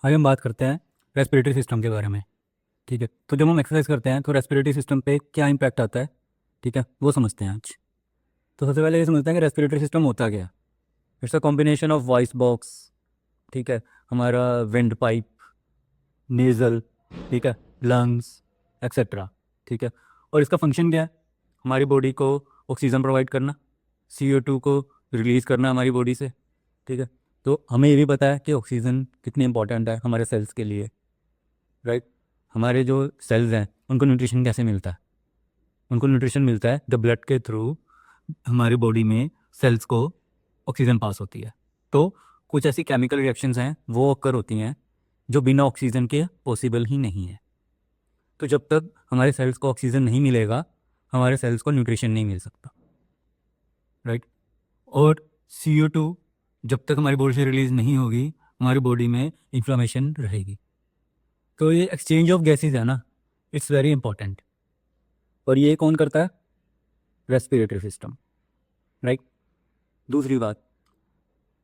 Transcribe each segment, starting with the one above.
आगे हम बात करते हैं रेस्पिरेटरी सिस्टम के बारे में। ठीक है, तो जब हम एक्सरसाइज करते हैं तो रेस्पिरेटरी सिस्टम पे क्या इम्पैक्ट आता है, ठीक है, वो समझते हैं आज। तो सबसे पहले ये समझते हैं कि रेस्पिरेटरी सिस्टम होता क्या है। It's a combination of voice box, ठीक है, हमारा विंड पाइप, नेज़ल, ठीक है, लंग्स, एक्सेट्रा। ठीक है, और इसका फंक्शन क्या है? हमारी बॉडी को ऑक्सीजन प्रोवाइड करना, CO2 को रिलीज़ करना हमारी बॉडी से। ठीक है, तो हमें ये भी पता है कि ऑक्सीजन कितनी इंपॉर्टेंट है हमारे सेल्स के लिए, राइट। हमारे जो सेल्स हैं उनको न्यूट्रिशन कैसे मिलता है? उनको न्यूट्रिशन मिलता है द ब्लड के थ्रू हमारी बॉडी में सेल्स को ऑक्सीजन पास होती है। तो कुछ ऐसी केमिकल रिएक्शंस हैं वो ऑकर होती हैं जो बिना ऑक्सीजन के पॉसिबल ही नहीं है। तो जब तक हमारे सेल्स को ऑक्सीजन नहीं मिलेगा, हमारे सेल्स को न्यूट्रिशन नहीं मिल सकता, राइट। और CO2 जब तक हमारी बॉडी से रिलीज नहीं होगी, हमारी बॉडी में इन्फ्लामेशन रहेगी। तो ये एक्सचेंज ऑफ गैसेज है ना, इट्स वेरी इंपॉर्टेंट। और ये कौन करता है? Respiratory system, right. दूसरी बात,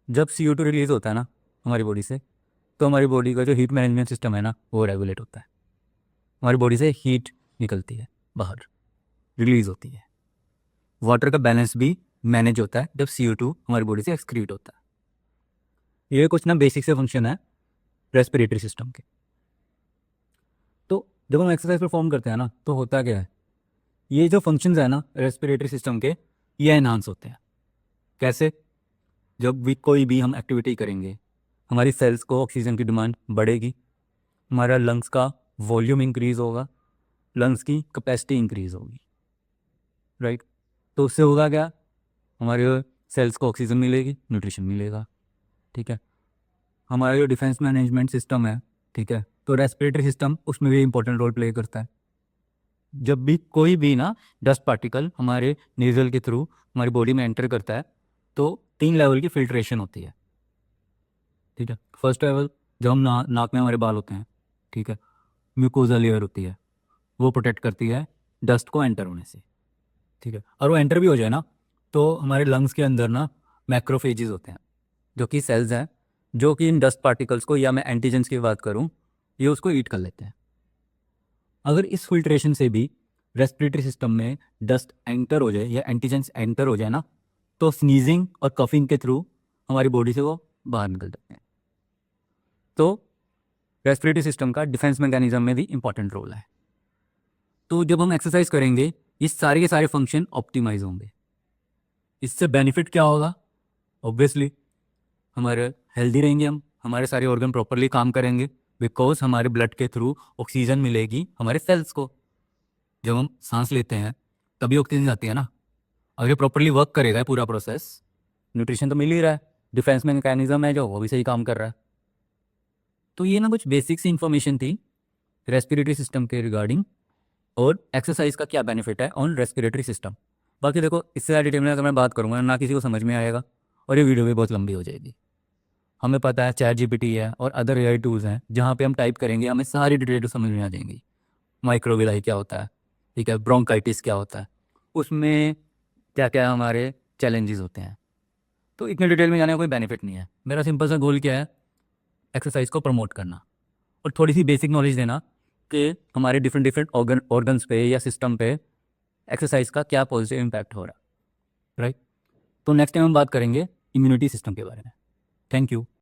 जब CO2 रिलीज होता है ना हमारी बॉडी से, तो हमारी बॉडी का जो हीट मैनेजमेंट सिस्टम है ना वो रेगुलेट होता है। हमारी बॉडी से हीट निकलती है बाहर, रिलीज होती है। वाटर का बैलेंस भी मैनेज होता है जब CO2 हमारी बॉडी से एक्सक्रीट होता है। ये कुछ ना बेसिक से फंक्शन है रेस्पिरेटरी सिस्टम के। तो जब हम एक्सरसाइज परफॉर्म करते हैं ना तो होता क्या है, ये जो फंक्शंस है ना रेस्पिरेटरी सिस्टम के, ये एनहांस होते हैं। कैसे? जब भी कोई भी हम एक्टिविटी करेंगे, हमारी सेल्स को ऑक्सीजन की डिमांड बढ़ेगी, हमारा लंग्स का वॉल्यूम इंक्रीज होगा, लंग्स की कैपेसिटी इंक्रीज होगी, राइट। तो उससे होगा क्या? हमारे सेल्स को ऑक्सीजन मिलेगी, न्यूट्रिशन मिलेगा, ठीक है। हमारा जो डिफेंस मैनेजमेंट सिस्टम है, ठीक है, तो रेस्पिरेटरी सिस्टम उसमें भी इंपॉर्टेंट रोल प्ले करता है। जब भी कोई भी ना डस्ट पार्टिकल हमारे नेजल के थ्रू हमारी बॉडी में एंटर करता है, तो 3 लेवल की फिल्ट्रेशन होती है, ठीक है। फर्स्ट लेवल, जब हम नाक में हमारे बाल होते हैं, ठीक है, म्यूकोजा लेयर होती है, वो प्रोटेक्ट करती है डस्ट को एंटर होने से, ठीक है। और वो एंटर भी हो जाए ना, तो हमारे लंग्स के अंदर ना मैक्रोफेजेस होते हैं, जो कि सेल्स हैं, जो कि इन डस्ट पार्टिकल्स को, या मैं एंटीजेंस की बात करूं, ये उसको ईट कर लेते हैं। अगर इस फिल्ट्रेशन से भी रेस्पिरेटरी सिस्टम में डस्ट एंटर हो जाए या एंटीजेंस एंटर हो जाए ना, तो स्नीजिंग और कफिंग के थ्रू हमारी बॉडी से वो बाहर निकल जाते हैं। तो रेस्पिरेटरी सिस्टम का डिफेंस मैकेनिज्म में भी इंपॉर्टेंट रोल है। तो जब हम एक्सरसाइज करेंगे, ये सारे के सारे फंक्शन ऑप्टिमाइज होंगे। इससे बेनिफिट क्या होगा? ऑब्वियसली हमारे हेल्दी रहेंगे, हम हमारे सारे ऑर्गन प्रॉपरली काम करेंगे, बिकॉज हमारे ब्लड के थ्रू ऑक्सीजन मिलेगी हमारे सेल्स को। जब हम सांस लेते हैं तभी ऑक्सीजन जाती है ना। अगर ये प्रॉपरली वर्क करेगा ये पूरा प्रोसेस, न्यूट्रिशन तो मिल ही रहा है, डिफेंस मैकेनिज्म है जो वो भी सही काम कर रहा है। तो ये ना कुछ बेसिक सी इंफॉर्मेशन थी रेस्पिरेटरी सिस्टम के रिगार्डिंग, और एक्सरसाइज का क्या बेनिफिट है ऑन रेस्पिरेटरी सिस्टम। बाकी देखो, इससे ज़्यादा डिटेल में अगर मैं बात करूँगा ना किसी को समझ में आएगा, और ये वीडियो भी बहुत लंबी हो जाएगी। हमें पता है ChatGPT है और अदर AI टूल्स हैं जहाँ पे हम टाइप करेंगे हमें सारी डिटेल समझ में आ जाएंगी। माइक्रोविलाई क्या होता है, ठीक है, ब्रोंकाइटिस क्या होता है, उसमें क्या क्या हमारे चैलेंजेस होते हैं। तो इतने डिटेल में जाने का कोई बेनिफिट नहीं है। मेरा सिंपल सा गोल क्या है? एक्सरसाइज को प्रमोट करना और थोड़ी सी बेसिक नॉलेज देना कि हमारे डिफरेंट डिफरेंट ऑर्गन्स पे या सिस्टम पे एक्सरसाइज का क्या पॉजिटिव इम्पैक्ट हो रहा है, राइट। तो नेक्स्ट टाइम हम बात करेंगे इम्यूनिटी सिस्टम के बारे में। Thank you.